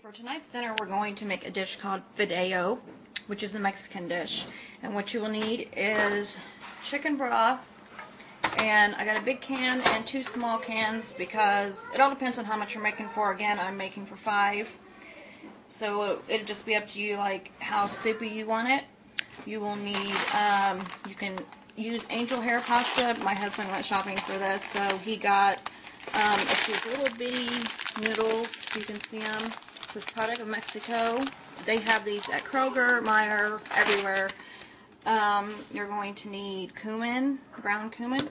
For tonight's dinner, we're going to make a dish called Fideo, which is a Mexican dish. And what you will need is chicken broth, and I got a big can and 2 small cans because it all depends on how much you're making for. Again, I'm making for 5. So it'll just be up to you, like how soupy you want it. You will need, you can use angel hair pasta. My husband went shopping for this, so he got these little bitty noodles. You can see them. This is product of Mexico. They have these at Kroger, Meijer, everywhere. You're going to need cumin, ground cumin,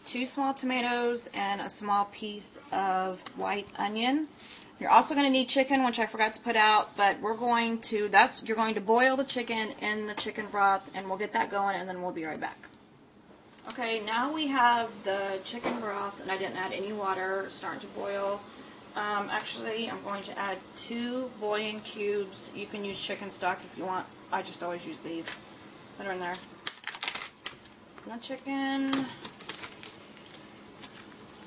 2 small tomatoes, and a small piece of white onion. You're also going to need chicken, which I forgot to put out, but you're going to boil the chicken in the chicken broth, and we'll get that going, and then we'll be right back. Okay, now we have the chicken broth, and I didn't add any water, starting to boil. Actually, I'm going to add 2 bouillon cubes. You can use chicken stock if you want. I just always use these that are in there. And the chicken,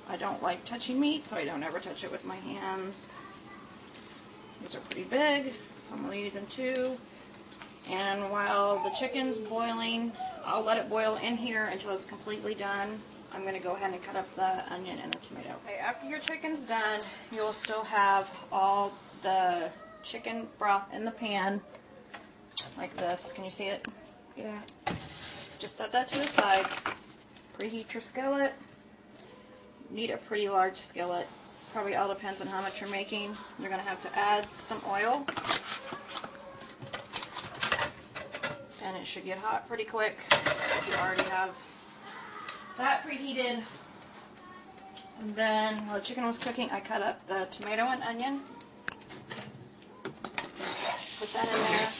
I don't like touching meat, so I don't ever touch it with my hands. These are pretty big, so I'm only using 2. And while the chicken's boiling, I'll let it boil in here until it's completely done. I'm going to go ahead and cut up the onion and the tomato. Okay, after your chicken's done, you'll still have all the chicken broth in the pan, like this. Can you see it? Yeah. Just set that to the side. Preheat your skillet. You need a pretty large skillet. Probably all depends on how much you're making. You're going to have to add some oil. And it should get hot pretty quick if you already have that preheated. And then while the chicken was cooking, I cut up the tomato and onion. Put that in there.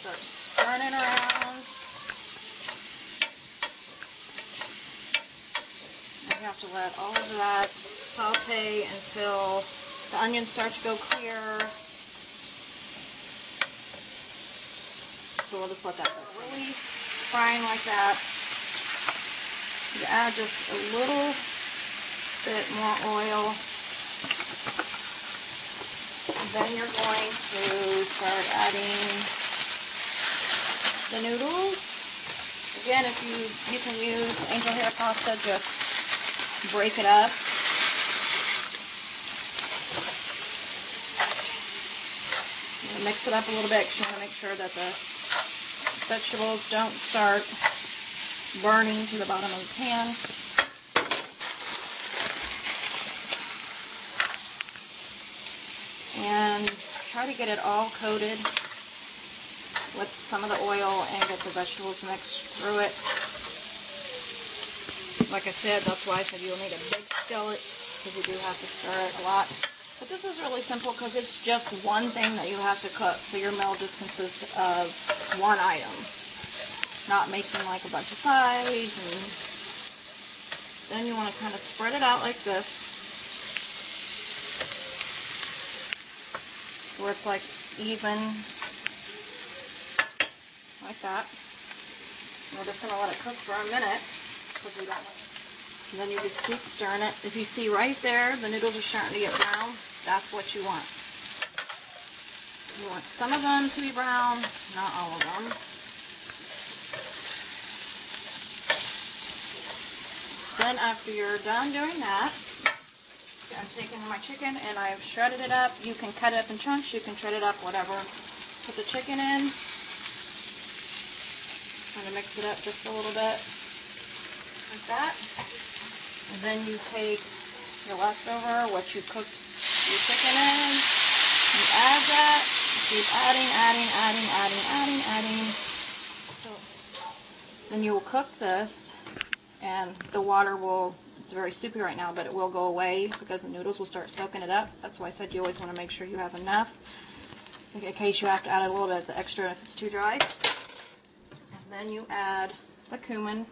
Start stirring it around. You have to let all of that saute until the onions start to go clear. So we'll just let that go. Really frying like that. You add just a little bit more oil. And then you're going to start adding the noodles. Again, if you can use angel hair pasta, just break it up. Mix it up a little bit because you want to make sure that the vegetables don't start burning to the bottom of the pan. And try to get it all coated with some of the oil and get the vegetables mixed through it. Like I said, that's why I said you'll need a big skillet, because you do have to stir it a lot. But this is really simple because it's just one thing that you have to cook. So your meal just consists of one item. Not making like a bunch of sides. And then you want to kind of spread it out like this, where it's like even, like that. And we're just going to let it cook for a minute. And then you just keep stirring it. If you see right there, the noodles are starting to get brown. That's what you want. You want some of them to be brown, not all of them. Then after you're done doing that, I'm taking my chicken and I've shredded it up. You can cut it up in chunks, you can shred it up, whatever. Put the chicken in. Kind of mix it up just a little bit. Like that. And then you take your leftover, what you cooked your chicken in, you add that, keep adding. So then you will cook this, and the water will, it's very soupy right now, but it will go away because the noodles will start soaking it up. That's why I said you always want to make sure you have enough, in case you have to add a little bit of the extra if it's too dry. And then you add the cumin.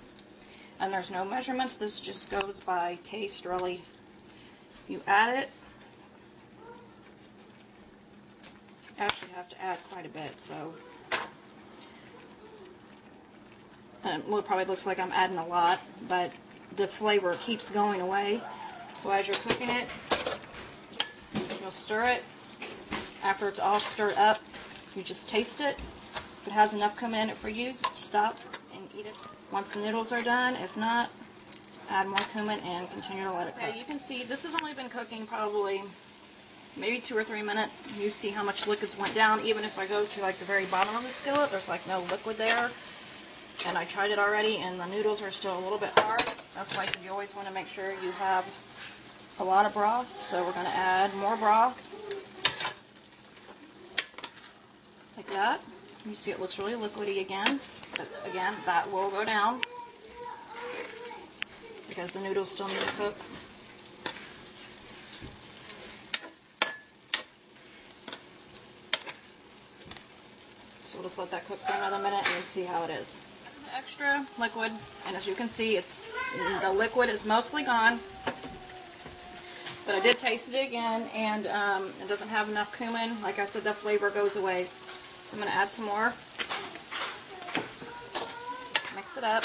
And there's no measurements, this just goes by taste, really. You add it, actually have to add quite a bit, so it probably looks like I'm adding a lot, but the flavor keeps going away. So as you're cooking it, you'll stir it. After it's all stirred up, you just taste it. If it has enough cumin in it for you, stop and eat it once the noodles are done. If not, add more cumin and continue to let it cook. Okay, you can see this has only been cooking probably maybe 2 or 3 minutes. You see how much liquids went down. Even if I go to like the very bottom of the skillet, there's like no liquid there. And I tried it already, and the noodles are still a little bit hard. That's why I said you always want to make sure you have a lot of broth. So we're going to add more broth. Like that. You see it looks really liquidy again. But again, that will go down because the noodles still need to cook. So we'll just let that cook for another minute and see how it is. Extra liquid, and as you can see, the liquid is mostly gone. But I did taste it again, and it doesn't have enough cumin. Like I said, the flavor goes away. So I'm going to add some more. Mix it up.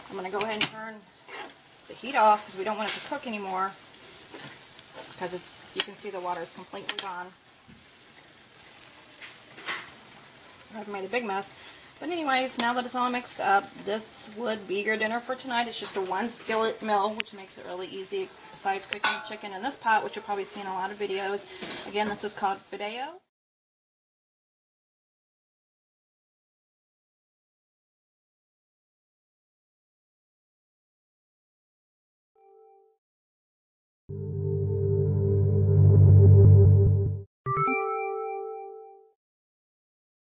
I'm going to go ahead and turn the heat off because we don't want it to cook anymore. Because you can see the water is completely gone. I've made a big mess. But anyways, now that it's all mixed up, this would be your dinner for tonight. It's just a 1 skillet meal, which makes it really easy besides cooking chicken in this pot, which you'll probably see in a lot of videos. Again, this is called Fideo.